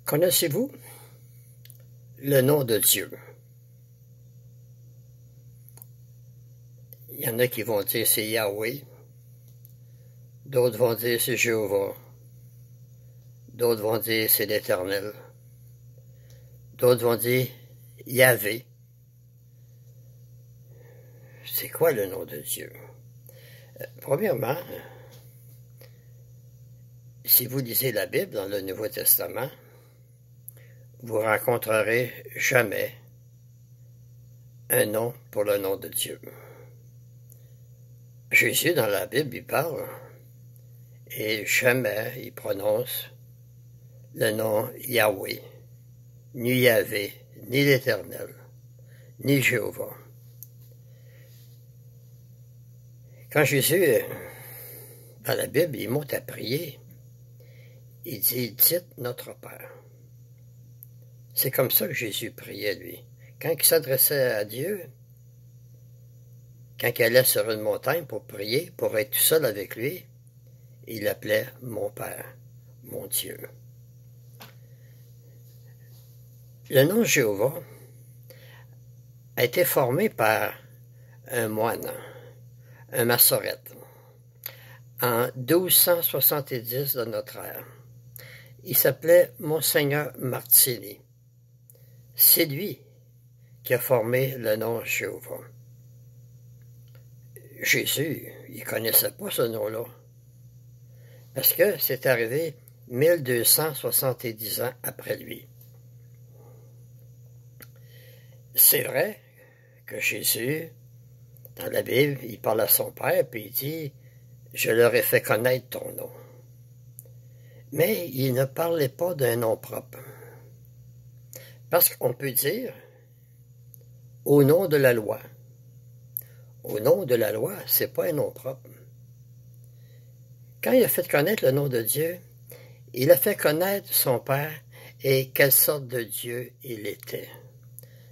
Connaissez-vous le nom de Dieu? Il y en a qui vont dire c'est Yahweh, d'autres vont dire c'est Jéhovah, d'autres vont dire c'est l'Éternel, d'autres vont dire Yahvé. C'est quoi le nom de Dieu? Premièrement, si vous lisez la Bible dans le Nouveau Testament, vous rencontrerez jamais un nom pour le nom de Dieu. Jésus, dans la Bible, il parle et jamais il prononce le nom Yahweh, ni Yahvé, ni l'Éternel, ni Jéhovah. Quand Jésus, dans la Bible, il monte à prier, il dit « Dites notre Père ». C'est comme ça que Jésus priait, lui. Quand il s'adressait à Dieu, quand il allait sur une montagne pour prier, pour être tout seul avec lui, il l'appelait « Mon Père, mon Dieu ». Le nom Jéhovah a été formé par un moine, un massorète, en 1270 de notre ère. Il s'appelait Monseigneur Martini. C'est lui qui a formé le nom Jéhovah. Jésus, il ne connaissait pas ce nom-là, parce que c'est arrivé 1270 ans après lui. C'est vrai que Jésus, dans la Bible, il parle à son Père, puis il dit « Je leur ai fait connaître ton nom ». Mais il ne parlait pas d'un nom propre. Parce qu'on peut dire « au nom de la loi ». Au nom de la loi, c'est pas un nom propre. Quand il a fait connaître le nom de Dieu, il a fait connaître son Père et quelle sorte de Dieu il était.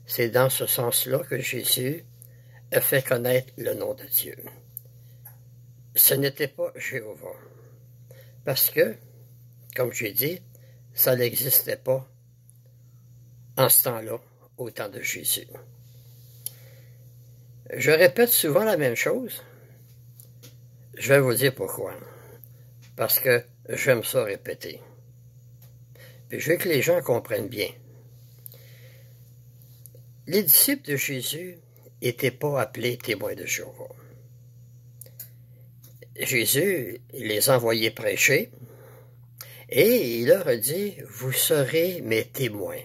C'est dans ce sens-là que Jésus a fait connaître le nom de Dieu. Ce n'était pas Jéhovah. Parce que, comme j'ai dit, ça n'existait pas en ce temps-là, au temps de Jésus. Je répète souvent la même chose. Je vais vous dire pourquoi. Parce que j'aime ça répéter. Puis je veux que les gens comprennent bien. Les disciples de Jésus n'étaient pas appelés témoins de Jéhovah. Jésus les a envoyés prêcher et il leur a dit « Vous serez mes témoins ».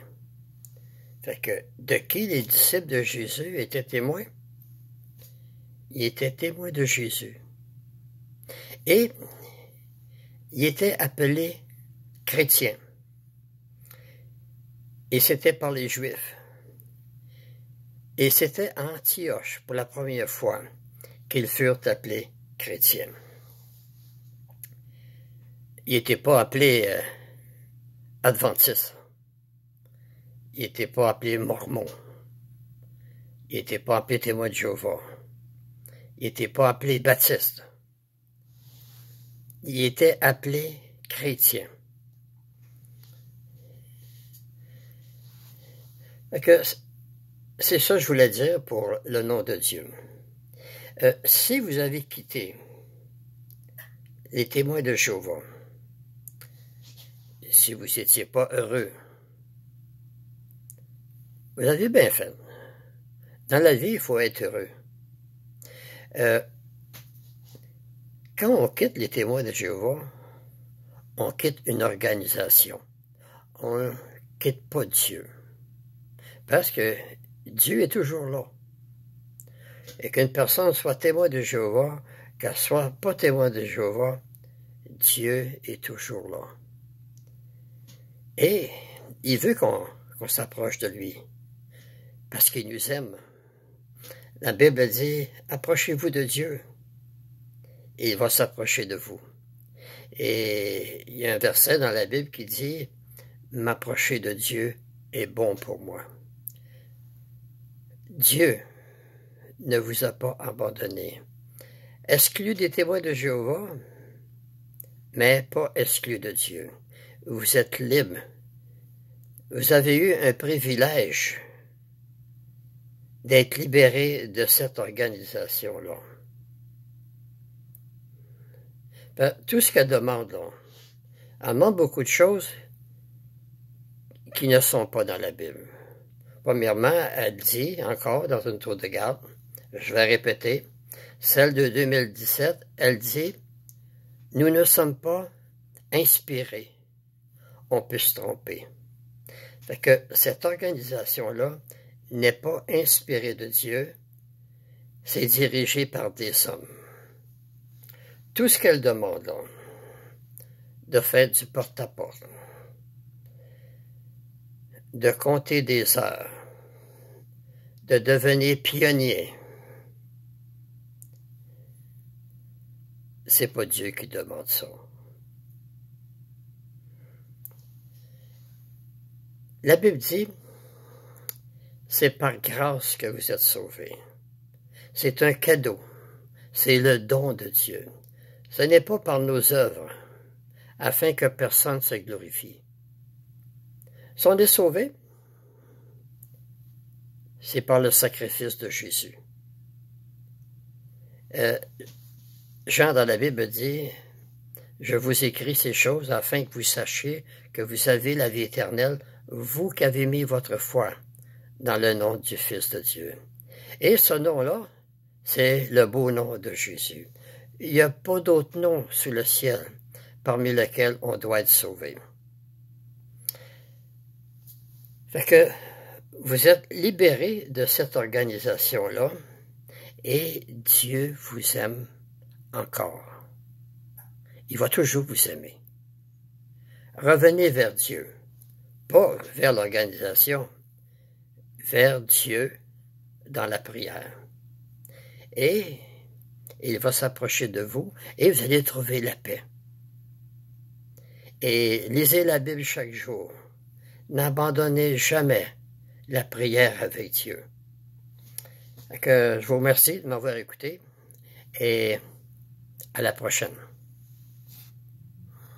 Fait que de qui les disciples de Jésus étaient témoins? Ils étaient témoins de Jésus. Et ils étaient appelés chrétiens. Et c'était par les Juifs. Et c'était à Antioche, pour la première fois, qu'ils furent appelés chrétiens. Ils n'étaient pas appelés adventistes. Ils n'étaient pas appelés mormons. Ils n'étaient pas appelés témoins de Jéhovah. Ils n'étaient pas appelés baptistes. Ils étaient appelés chrétiens. C'est ça que je voulais dire pour le nom de Dieu. Si vous avez quitté les témoins de Jéhovah, si vous n'étiez pas heureux, vous avez bien fait. Dans la vie, il faut être heureux. Quand on quitte les témoins de Jéhovah, on quitte une organisation. On ne quitte pas Dieu. Parce que Dieu est toujours là. Et qu'une personne soit témoin de Jéhovah, qu'elle ne soit pas témoin de Jéhovah, Dieu est toujours là. Et il veut qu'on s'approche de lui. Parce qu'il nous aime. La Bible dit « Approchez-vous de Dieu » et il va s'approcher de vous. Et il y a un verset dans la Bible qui dit « M'approcher de Dieu est bon pour moi ». Dieu ne vous a pas abandonné. Exclu des témoins de Jéhovah, mais pas exclu de Dieu. Vous êtes libre vous avez eu un privilège d'être libéré de cette organisation-là. Tout ce qu'elle demande, là, elle demande beaucoup de choses qui ne sont pas dans la Bible. Premièrement, elle dit encore dans une tour de garde, je vais répéter, celle de 2017, elle dit « Nous ne sommes pas inspirés. On peut se tromper. » Fait que cette organisation-là n'est pas inspirée de Dieu, c'est dirigé par des hommes. Tout ce qu'elle demande, là, de faire du porte-à-porte, de compter des heures, de devenir pionnier, c'est pas Dieu qui demande ça. La Bible dit, c'est par grâce que vous êtes sauvés. C'est un cadeau. C'est le don de Dieu. Ce n'est pas par nos œuvres, afin que personne se glorifie. Si on est sauvé, c'est par le sacrifice de Jésus. Jean dans la Bible dit, « Je vous écris ces choses afin que vous sachiez que vous avez la vie éternelle, vous qui avez mis votre foi dans le nom du Fils de Dieu. » Et ce nom-là, c'est le beau nom de Jésus. Il n'y a pas d'autre nom sous le ciel parmi lesquels on doit être sauvé. Fait que vous êtes libérés de cette organisation-là et Dieu vous aime encore. Il va toujours vous aimer. Revenez vers Dieu, pas vers l'organisation, vers Dieu dans la prière. Et il va s'approcher de vous et vous allez trouver la paix. Et lisez la Bible chaque jour. N'abandonnez jamais la prière avec Dieu. Donc, je vous remercie de m'avoir écouté et à la prochaine.